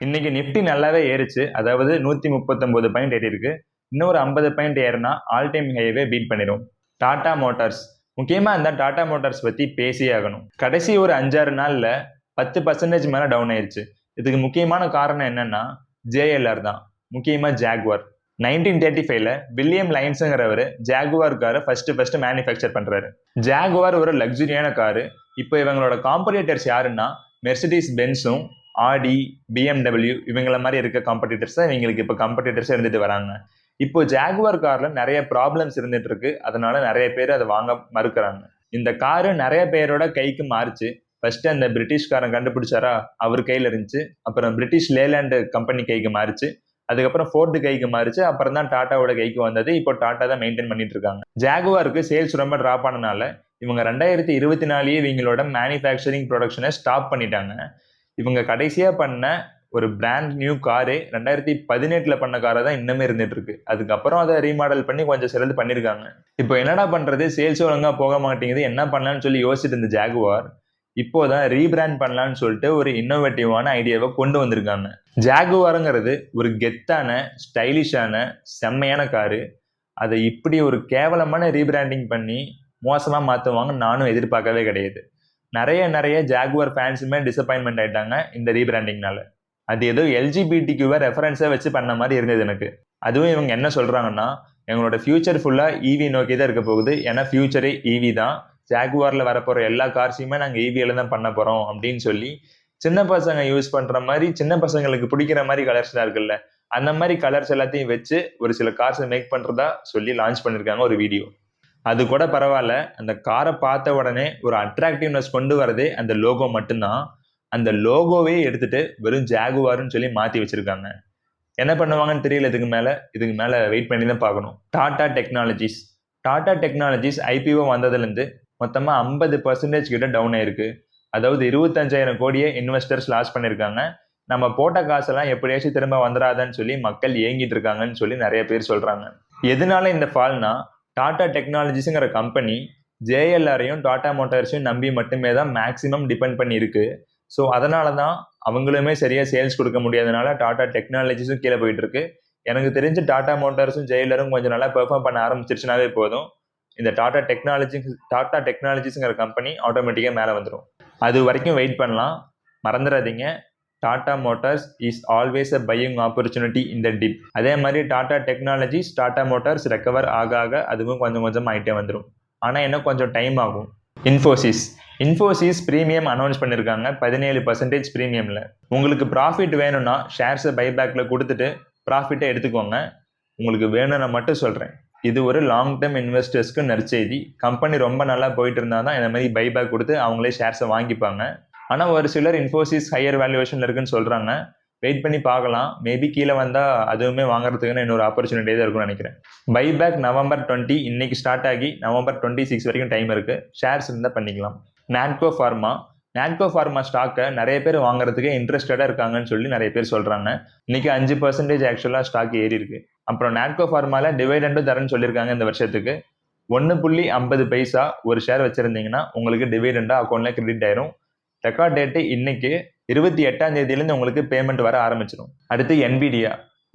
இன்னைக்கு நிஃப்டி நல்லாவே ஏறிச்சு. அதாவது 139 பாயிண்ட் ஏறி இருக்கு. இன்னொரு 50 பாயிண்ட் ஏறினா ஆல் டைம் ஹைவே பீட் பண்ணிடும். டாடா மோட்டார்ஸ், முக்கியமா இந்த டாடா மோட்டார்ஸ் பத்தி பேசியே ஆகணும். கடைசி ஒரு 5-6 நாள்ல 10% மேல டவுன் ஆயிருச்சு. இதுக்கு முக்கியமான காரணம் என்னன்னா ஜேஎல்ஆர் தான், முக்கியமா ஜாகுவார். 1935ல வில்லியம் லைன்ஸுங்கிறவர் ஜாகுவார் காரை ஃபர்ஸ்ட் மேனுஃபேக்சர் பண்றாரு. ஜாகுவார் ஒரு லக்ஸுரியான காரு. இப்போ இவங்களோட காம்படிட்டர்ஸ் யாருன்னா மெர்சிடிஸ் பென்ஸும் ஆடி, பிஎம்டபிள்யூ இவங்கள மாதிரி இருக்க காம்படிட்டர்ஸ் தான் இவங்களுக்கு இப்போ காம்படிட்டர்ஸ் இருந்துட்டு வராங்க. இப்போ ஜாகுவார் கார்ல நிறைய ப்ராப்ளம்ஸ் இருந்துட்டு இருக்கு. அதனால நிறைய பேர் அதை வாங்க மறுக்கிறாங்க. இந்த காரு நிறைய பேரோட கைக்கு மாறுச்சு. ஃபர்ஸ்ட் அந்த பிரிட்டிஷ்காரன் கண்டுபிடிச்சாரா, அவர் கையில இருந்துச்சு. அப்புறம் பிரிட்டிஷ் லேலேண்ட் கம்பெனி கைக்கு மாறுச்சு. அதுக்கப்புறம் ஃபோர்டு கைக்கு மாறுச்சு. அப்புறம் தான் டாட்டாவோட கைக்கு வந்தது. இப்போ டாட்டா தான் மெயின்டைன் பண்ணிட்டு இருக்காங்க. ஜாகுவாருக்கு சேல்ஸ் ரொம்ப டிராப் ஆனனால இவங்க 2024 இவங்களோட மேனுஃபேக்சரிங் ப்ரொடக்ஷனை ஸ்டாப் பண்ணிட்டாங்க. இவங்க கடைசியா பண்ண ஒரு பிராண்ட் நியூ காரு 2018 பண்ண காரை தான் இன்னுமே இருந்துட்டு இருக்கு. அதுக்கப்புறம் அதை ரீமாடல் பண்ணி கொஞ்சம் சிறந்து பண்ணிருக்காங்க. இப்போ என்னடா பண்றது, சேல்ஸ் ஒழுங்கா போக மாட்டேங்குது, என்ன பண்ணலான்னு சொல்லி யோசிச்சுட்டு இருந்த ஜாகுவார் இப்போதான் ரீபிராண்ட் பண்ணலான்னு சொல்லிட்டு ஒரு இன்னோவேட்டிவான ஐடியாவை கொண்டு வந்திருக்காங்க. ஜாகுவாருங்கிறது ஒரு கெத்தான, ஸ்டைலிஷான, செம்மையான காரு. அதை இப்படி ஒரு கேவலமான ரீபிராண்டிங் பண்ணி மோசமா மாத்துவாங்க நானும் எதிர்பார்க்கவே கிடையாது. நிறைய ஜாகுவார் ஃபேன்ஸுமே டிசப்பாயின்மெண்ட் ஆயிட்டாங்க இந்த ரீபிராண்டிங்னால. அது ஏதோ எல்ஜிபிடிக்யூவை ரெஃபரன்ஸை வச்சு பண்ண மாதிரி இருந்தது எனக்கு. அதுவும் இவங்க என்ன சொல்றாங்கன்னா, எங்களோட ஃபியூச்சர் ஃபுல்லா ஈவி நோக்கி தான் இருக்க போகுது. ஏன்னா ஃபியூச்சரே ஈவி தான். ஜாகுவார்ல வரப்போற எல்லா கார்ஸையுமே நாங்கள் ஈவியில தான் பண்ண போறோம் அப்படின்னு சொல்லி சின்ன பசங்க யூஸ் பண்ற மாதிரி, சின்ன பசங்களுக்கு பிடிக்கிற மாதிரி கலர்ஸ்லாம் இருக்குல்ல, அந்த மாதிரி கலர்ஸ் எல்லாத்தையும் வச்சு ஒரு சில கார்ஸை மேக் பண்றதா சொல்லி லான்ச் பண்ணிருக்காங்க ஒரு வீடியோ. அது கூட பரவாயில்ல, அந்த காரை பார்த்த உடனே ஒரு அட்ராக்டிவ்னஸ் கொண்டு வரதே அந்த லோகோ மட்டும்தான். அந்த லோகோவே எடுத்துட்டு வெறும் ஜாகுவார்னு சொல்லி மாத்தி வச்சிருக்காங்க. என்ன பண்ணுவாங்கன்னு தெரியல. இதுக்கு மேல வெயிட் பண்ணி தான் பார்க்கணும். டாடா டெக்னாலஜிஸ் ஐபிஓ வந்ததுலேருந்து மொத்தமா 50% கிட்ட டவுன் ஆயிருக்கு. அதாவது 25,000 கோடியை இன்வெஸ்டர்ஸ் லாஸ் பண்ணிருக்காங்க. நம்ம போட்ட காசெல்லாம் எப்படியாச்சும் திரும்ப வந்துடாதான்னு சொல்லி மக்கள் ஏங்கிட்டு இருக்காங்கன்னு சொல்லி நிறைய பேர் சொல்றாங்க. எதனால இந்த ஃபால்னா, டாடா டெக்னாலஜிஸுங்கிற கம்பெனி ஜேஎல்ஆரையும் டாடா மோட்டார்ஸையும் நம்பி மட்டுமே தான் மேக்சிமம் டிபெண்ட் பண்ணி இருக்கு. ஸோ அதனால தான் அவங்களுமே சரியா சேல்ஸ் கொடுக்க முடியாதனால டாடா டெக்னாலஜிஸும் கீழே போயிட்டு இருக்கு. எனக்கு தெரிஞ்சு டாடா மோட்டார்ஸும் ஜேஎல்ஆரும் கொஞ்சம் நல்லா பெர்ஃபார்ம் பண்ண ஆரம்பிச்சிருச்சுனாவே போதும், இந்த டாடா டெக்னாலஜிஸுங்கிற கம்பெனி ஆட்டோமேட்டிக்காக மேலே வந்துடும். அது வரைக்கும் வெயிட் பண்ணலாம். மறந்துடாதீங்க, Tata motors is always a buying opportunity in the dip. அதே மாதிரி Tata technologies, Tata motors recover ஆக அதுவும் கொஞ்சம் ஆகிட்டே வந்துடும். ஆனால் இன்னும் கொஞ்சம் டைம் ஆகும். இன்ஃபோசிஸ் ப்ரீமியம் அனௌன்ஸ் பண்ணியிருக்காங்க 17% ப்ரீமியமில். உங்களுக்கு ப்ராஃபிட் வேணும்னா ஷேர்ஸை பைபேக்கில் கொடுத்துட்டு ப்ராஃபிட்டை எடுத்துக்கோங்க. உங்களுக்கு வேணும்னா மட்டும் சொல்கிறேன், இது ஒரு லாங் டேர்ம் இன்வெஸ்டர்ஸ்க்கு நற்செய்தி. கம்பெனி ரொம்ப நல்லா போயிட்டு இருந்தால் தான் இந்த மாதிரி பைபேக் கொடுத்து அவங்களே ஷேர்ஸை வாங்கிப்பாங்க. ஆனால் ஒரு சிலர் இன்ஃபோசிஸ் ஹையர் வேல்யூவேஷன் இருக்குன்னு சொல்கிறாங்க. வெயிட் பண்ணி பார்க்கலாம். மேபி கீழே வந்தால் அதுவுமே வாங்குறதுக்குன்னு இன்னொரு ஆப்பர்ச்சுனிட்டி தான் இருக்கும்னு நினைக்கிறேன். பைபேக் November 20 இன்னைக்கு ஸ்டார்ட் ஆகி November 26 வரைக்கும் டைம் இருக்கு. ஷேர்ஸ் இருந்தால் பண்ணிக்கலாம். நாட்கோ ஃபார்மா ஸ்டாக்கை நிறைய பேர் வாங்குறதுக்கு இன்ட்ரெஸ்டடாக இருக்காங்கன்னு சொல்லி நிறைய பேர் சொல்றாங்க. இன்னைக்கு 5% ஆக்சுவலாக ஸ்டாக் ஏறி இருக்கு. அப்புறம் நாட்கோ ஃபார்மால டிவைடண்டும் தரேன்னு சொல்லியிருக்காங்க. இந்த வருஷத்துக்கு 1.50 ஒரு ஷேர் வச்சிருந்தீங்கன்னா உங்களுக்கு டிவைடண்டா அக்கௌண்ட்ல கிரெடிட் ஆயிரும். ரெக்கார்ட் டேட்டு இன்னைக்கு 28ஆம் தேதியிலேருந்து உங்களுக்கு பேமெண்ட் வர ஆரம்பிச்சிடும். அடுத்து என்விடியா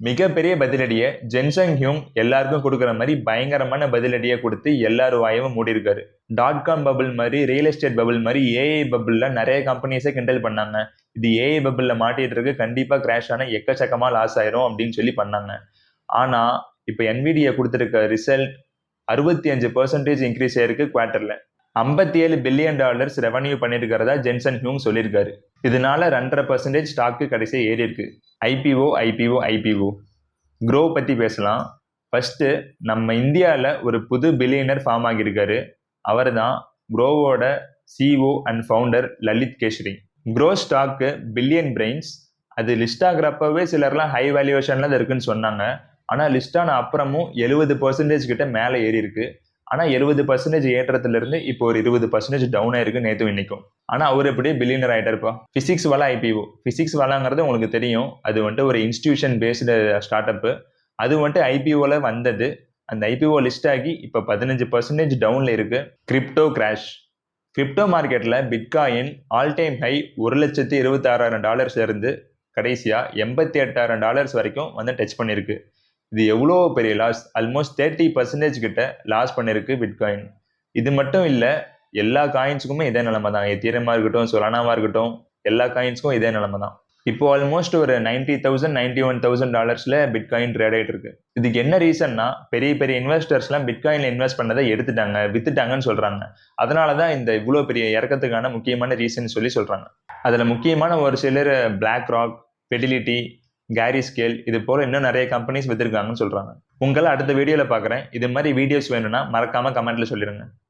மிகப்பெரிய பதிலடியை ஜென்சங் ஹியூங் எல்லாருக்கும் கொடுக்குற மாதிரி பயங்கரமான பதிலடியை கொடுத்து எல்லாரும் வாயவும் மூடி இருக்காரு. .com பபிள் மாதிரி, ரியல் எஸ்டேட் பபிள் மாதிரி, ஏஐ பபிள்ல நிறைய கம்பெனிஸை கிண்டல் பண்ணாங்க. இது ஏஐ பபிள்ல மாட்டிட்டு இருக்கு, கண்டிப்பா கிராஷ் ஆன எக்கச்சக்கமா லாஸ் ஆயிரும் அப்படின்னு சொல்லி பண்ணாங்க. ஆனா இப்ப என்விடியா கொடுத்துருக்க ரிசல்ட் 65% இன்க்ரீஸ் ஆயிருக்கு. குவார்டர்ல $57 பில்லியன் ரெவன்யூ பண்ணிருக்கிறதா ஜென்சன் ஹியூங் சொல்லியிருக்காரு. இதனால 2.5% ஸ்டாக்கு கடைசியா ஏறி இருக்கு. ஐபிஓ க்ரோ பத்தி பேசலாம். ஃபர்ஸ்ட், நம்ம இந்தியாவில் ஒரு புது பில்லியனர் ஃபார்ம் ஆகியிருக்காரு. அவர் தான் க்ரோவோட CEO and founder Lalit Keshre. Groww ஸ்டாக்கு பில்லியன் பிரெயின்ஸ். அது லிஸ்ட் ஆகிறப்பவே சிலர்லாம் ஹை வேல்யூவேஷன்ல தான் இருக்குன்னு சொன்னாங்க. ஆனால் லிஸ்ட் ஆன அப்புறமும் 70% கிட்ட மேலே ஏறி இருக்கு. ஆனால் 70% ஏற்றத்துல இருந்து இப்போ ஒரு 20% டவுன் ஆயிருக்கு நேற்று இன்னைக்கும். ஆனால் அவர் எப்படி பில்லியனர் ஆகிட்டாருப்பா. ஃபிசிக்ஸ் வாலா ஐபிஓ. ஃபிசிக்ஸ் வாலாங்கிறது உங்களுக்கு தெரியும், அது வந்துட்டு ஒரு இன்ஸ்டிடியூஷன் பேஸ்டு ஸ்டார்ட் அப்பு. அது வந்துட்டு ஐபிஓவில் வந்தது. அந்த ஐபிஓ லிஸ்ட் ஆகி இப்போ 15% டவுனில் இருக்கு. Crypto crash. கிரிப்டோ மார்க்கெட்டில் பிட்காயின் ஆல் டைம் ஹை $1,26,000 இருந்து கடைசியாக $88,000 வரைக்கும் வந்து டச் பண்ணியிருக்கு. இது எவ்வளோ பெரிய லாஸ், ஆல்மோஸ்ட் 30% கிட்ட லாஸ் பண்ணியிருக்கு பிட்காயின். இது மட்டும் இல்லை, எல்லா காயின்ஸுக்குமே இதே நிலைமை தான். எத்தீரியமாக இருக்கட்டும், சொலானாவாக இருக்கட்டும், எல்லா காயின்ஸுக்கும் இதே நிலைமை தான். இப்போ ஆல்மோஸ்ட் ஒரு $90,000 $91,000 பிட்காயின் ட்ரேட் ஆகிட்டு இருக்கு. இதுக்கு என்ன ரீசன்னா, பெரிய பெரிய இன்வெஸ்டர்ஸ்லாம் பிட்காயினில் இன்வெஸ்ட் பண்ணதை எடுத்துட்டாங்க, வித்துட்டாங்கன்னு சொல்றாங்க. அதனால தான் இந்த இவ்வளோ பெரிய இறக்கத்துக்கான முக்கியமான ரீசன் சொல்லி சொல்றாங்க. அதில் முக்கியமான ஒரு சிலர் BlackRock, Fidelity, Grayscale இது போல இன்னும் நிறைய கம்பெனிஸ் வித்துருக்காங்கன்னு சொல்றாங்க. உங்களை அடுத்த வீடியோவில் பார்க்குறேன். இது மாதிரி வீடியோஸ் வேணும்னா மறக்காம கமெண்ட்ல சொல்லிடுங்க.